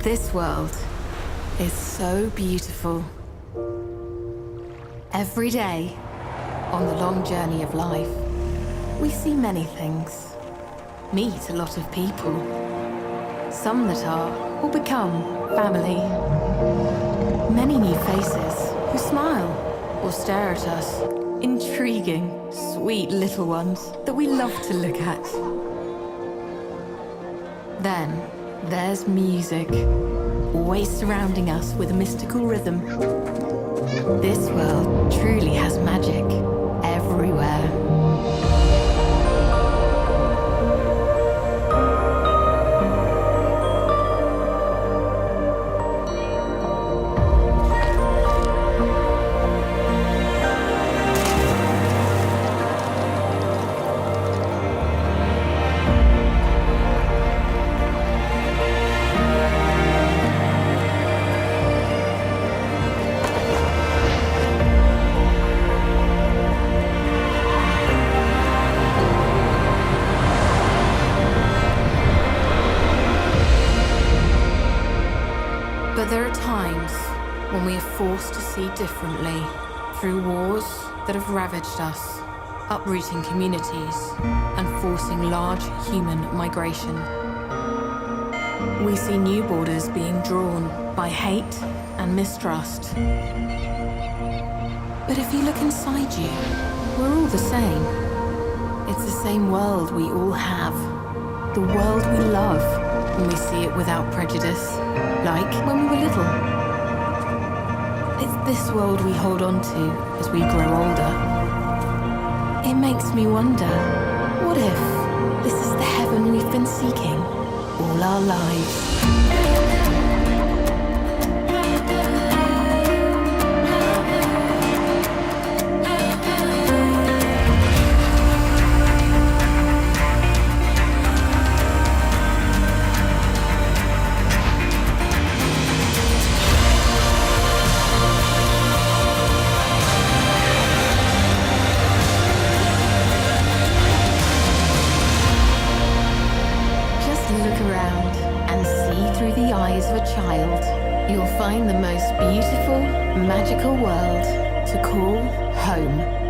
This world is so beautiful. Every day, on the long journey of life, we see many things, meet a lot of people. Some that are or become family. Many new faces who smile or stare at us. Intriguing, sweet little ones that we love to look at. Then there's music, always surrounding us with a mystical rhythm. This world truly has magic everywhere. But there are times when we are forced to see differently through wars that have ravaged us, uprooting communities and forcing large human migration. We see new borders being drawn by hate and mistrust. But if you look inside you, we're all the same. It's the same world we all have, the world we love when we see it without prejudice. Like when we were little. It's this world we hold on to as we grow older. It makes me wonder, what if this is the heaven we've been seeking all our lives? Of a child, you'll find the most beautiful, magical world to call home.